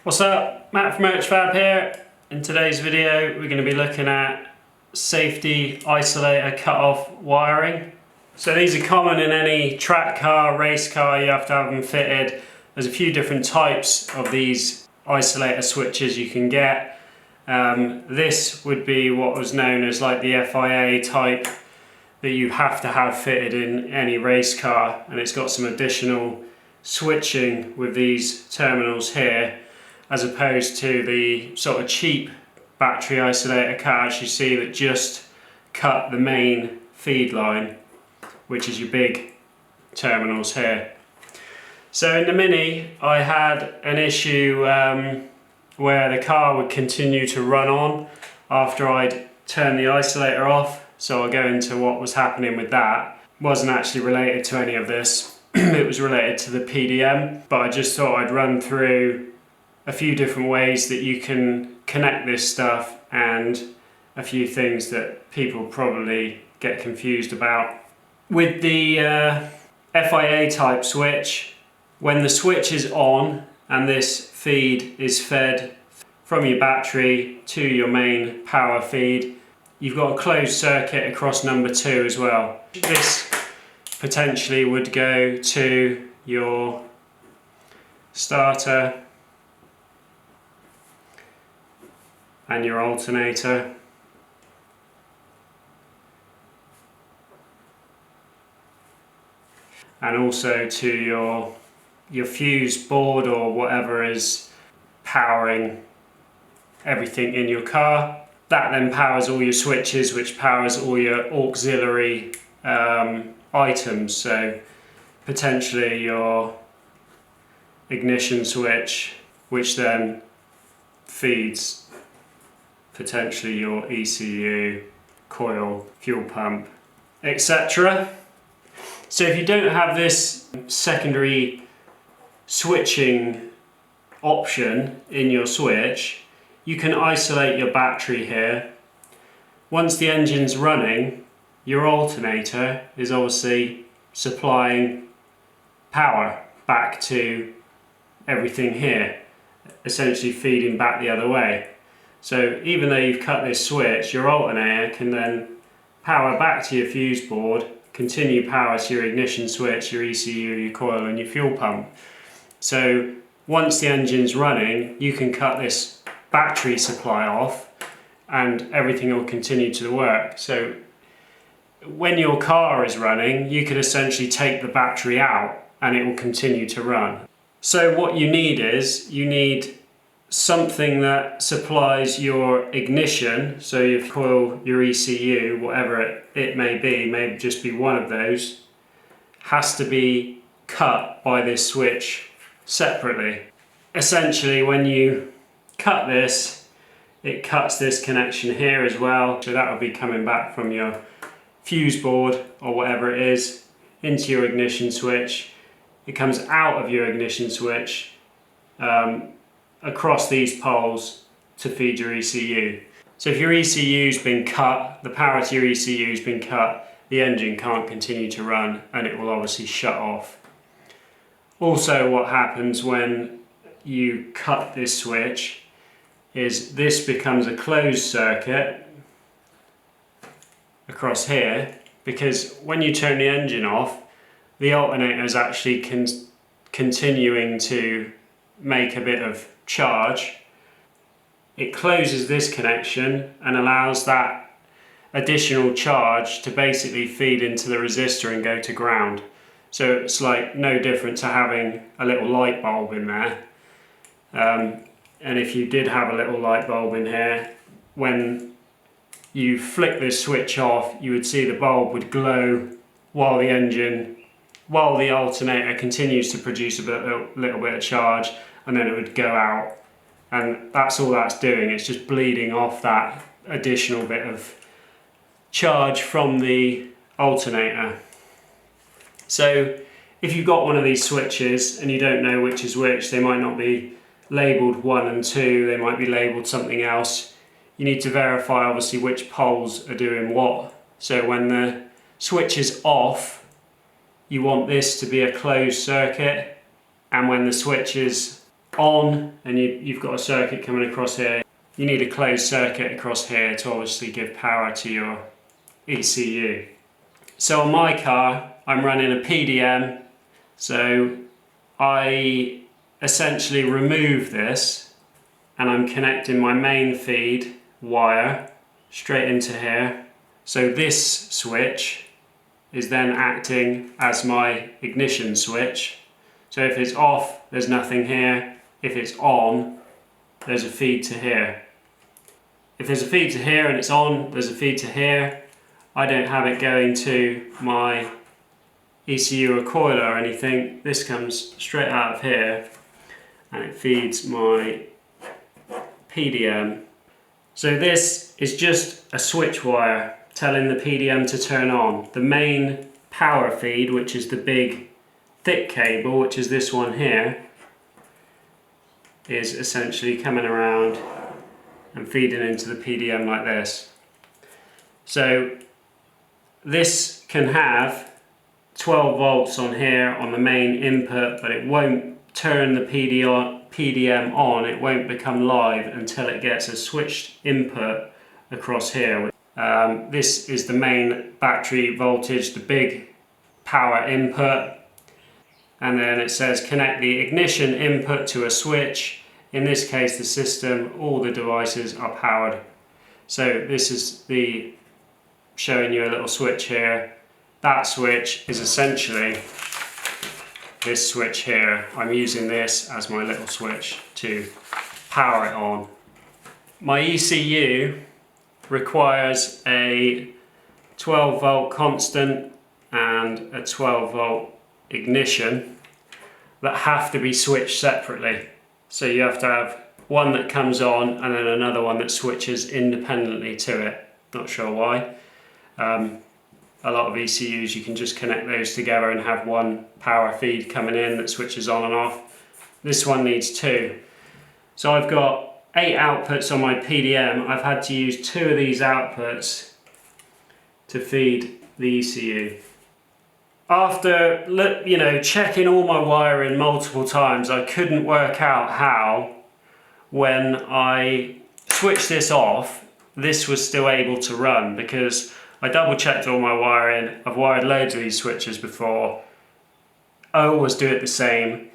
What's up? Matt from Urchfab here. In today's video we're going to be looking at safety isolator cut-off wiring. So these are common in any track car, race car, you have to have them fitted. There's a few different types of these isolator switches you can get. This would be what was known as like the FIA type that you have to have fitted in any race car, and it's got some additional switching with these terminals here, as opposed to the sort of cheap battery isolator cards you see that just cut the main feed line, which is your big terminals here. So in the Mini I had an issue where the car would continue to run on after I'd turned the isolator off, so I'll go into what was happening with that. It wasn't actually related to any of this, it was related to the PDM, but I just thought I'd run through a few different ways that you can connect this stuff and a few things that people probably get confused about. With the FIA type switch, when the switch is on and this feed is fed from your battery to your main power feed, you've got a closed circuit across number 2 as well. This potentially would go to your starter and your alternator, and also to your fuse board or whatever is powering everything in your car. That then powers all your switches, which powers all your auxiliary items, so potentially your ignition switch, which then feeds potentially your ECU, coil, fuel pump, etc. So if you don't have this secondary switching option in your switch, you can isolate your battery here. Once the engine's running, your alternator is obviously supplying power back to everything here, essentially feeding back the other way. So even though you've cut this switch, your alternator can then power back to your fuse board, continue power to your ignition switch, your ECU, your coil and your fuel pump. So once the engine's running, you can cut this battery supply off and everything will continue to work. So when your car is running, you could essentially take the battery out and it will continue to run. So what you need is, you need something that supplies your ignition, so your coil, your ECU, whatever it may just be one of those, has to be cut by this switch separately. Essentially, when you cut this, it cuts this connection here as well, so that will be coming back from your fuse board or whatever it is into your ignition switch. It comes out of your ignition switch across these poles to feed your ECU. So if your ECU's been cut, the power to your ECU's been cut, the engine can't continue to run and it will obviously shut off. Also, what happens when you cut this switch is this becomes a closed circuit across here, because when you turn the engine off, the alternator is actually continuing to make a bit of charge. It closes this connection and allows that additional charge to basically feed into the resistor and go to ground. So it's like no different to having a little light bulb in there. And if you did have a little light bulb in here, when you flick this switch off, you would see the bulb would glow while the alternator continues to produce a little bit of charge, and then it would go out, and that's all that's doing. It's just bleeding off that additional bit of charge from the alternator. So if you've got one of these switches and you don't know which is which, they might not be labelled 1 and 2, they might be labelled something else. You need to verify obviously which poles are doing what. So when the switch is off, you want this to be a closed circuit, and when the switch is on and you've got a circuit coming across here, you need a closed circuit across here to obviously give power to your ECU. So on my car, I'm running a PDM, so I essentially remove this and I'm connecting my main feed wire straight into here. So this switch is then acting as my ignition switch. So if it's off, there's nothing here. If it's on, there's a feed to here. If there's a feed to here and it's on, there's a feed to here. I don't have it going to my ECU recoiler or anything. This comes straight out of here and it feeds my PDM. So this is just a switch wire telling the PDM to turn on. The main power feed, which is the big thick cable, which is this one here, is essentially coming around and feeding into the PDM like this. So this can have 12 volts on here on the main input, but it won't turn the PDM on, it won't become live until it gets a switched input across here. This is the main battery voltage, the big power input, and then it says connect the ignition input to a switch. In this case the system, all the devices are powered. So this is the showing you a little switch here. That switch is essentially this switch here. I'm using this as my little switch to power it on. My ECU requires a 12 volt constant and a 12 volt ignition that have to be switched separately. So you have to have one that comes on and then another one that switches independently to it. Not sure why. A lot of ECUs you can just connect those together and have one power feed coming in that switches on and off. This one needs two. So I've got 8 outputs on my PDM. I've had to use 2 of these outputs to feed the ECU. After checking all my wiring multiple times, I couldn't work out how, when I switched this off, this was still able to run, because I double checked all my wiring. I've wired loads of these switches before. I always do it the same.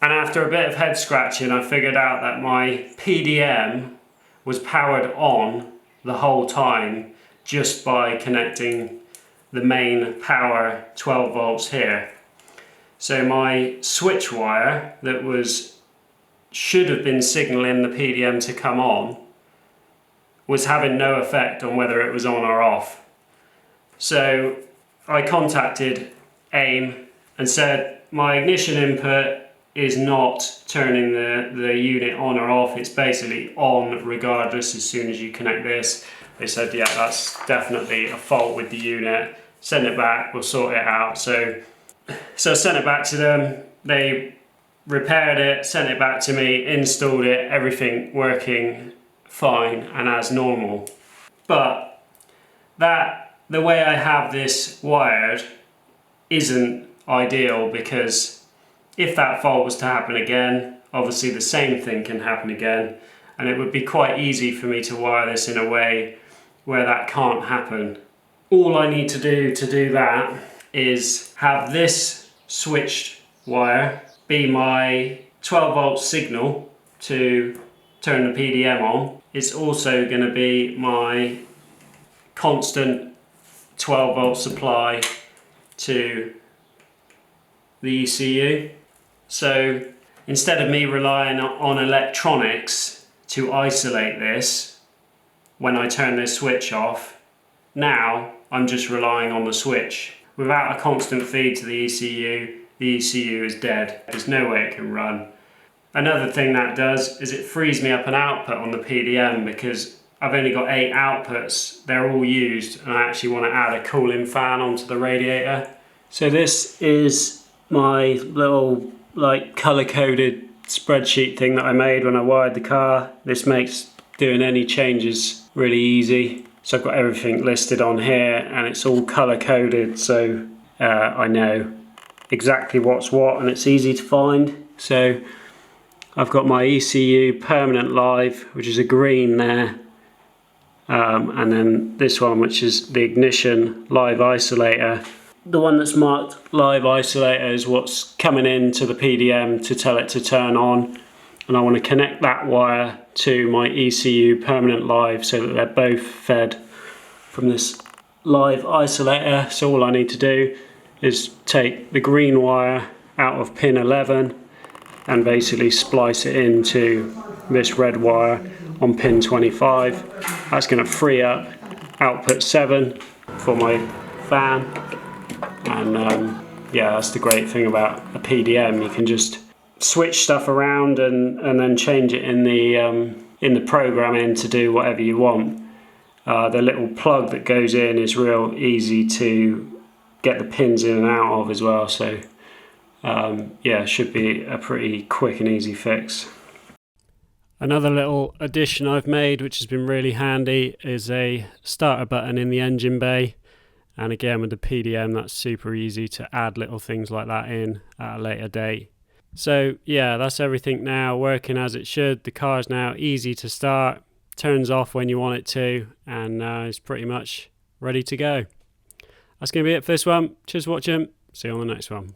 And after a bit of head scratching, I figured out that my PDM was powered on the whole time just by connecting the main power 12 volts here. So my switch wire that should have been signaling the PDM to come on was having no effect on whether it was on or off. So I contacted AIM and said my ignition input is not turning the unit on or off. It's basically on regardless as soon as you connect this. They said, yeah, that's definitely a fault with the unit. Send it back, we'll sort it out. So I sent it back to them. They repaired it, sent it back to me, installed it, everything working fine and as normal. But the way I have this wired isn't ideal, because if that fault was to happen again, obviously the same thing can happen again, and it would be quite easy for me to wire this in a way where that can't happen. All I need to do that is have this switched wire be my 12 volt signal to turn the PDM on. It's also going to be my constant 12 volt supply to the ECU. So instead of me relying on electronics to isolate this when I turn this switch off, now I'm just relying on the switch. Without a constant feed to the ECU is dead. There's no way it can run. Another thing that does is it frees me up an output on the PDM, because I've only got 8 outputs. They're all used, and I actually want to add a cooling fan onto the radiator. So this is my little color-coded spreadsheet thing that I made when I wired the car. This makes doing any changes really easy. So I've got everything listed on here and it's all color-coded, so I know exactly what's what and it's easy to find. So I've got my ECU permanent live, which is a green there. And then this one, which is the ignition live isolator. The one that's marked live isolator is what's coming into the PDM to tell it to turn on. And I want to connect that wire to my ECU permanent live so that they're both fed from this live isolator. So all I need to do is take the green wire out of pin 11 and basically splice it into this red wire on pin 25. That's going to free up output 7 for my fan. And yeah, that's the great thing about a PDM. You can just switch stuff around and then change it in the programming to do whatever you want. The little plug that goes in is real easy to get the pins in and out of as well. So yeah, it should be a pretty quick and easy fix. Another little addition I've made, which has been really handy, is a starter button in the engine bay. And again, with the PDM, that's super easy to add little things like that in at a later date. So yeah, that's everything now working as it should. The car's now easy to start, turns off when you want it to, and it's pretty much ready to go. That's going to be it for this one. Cheers for watching. See you on the next one.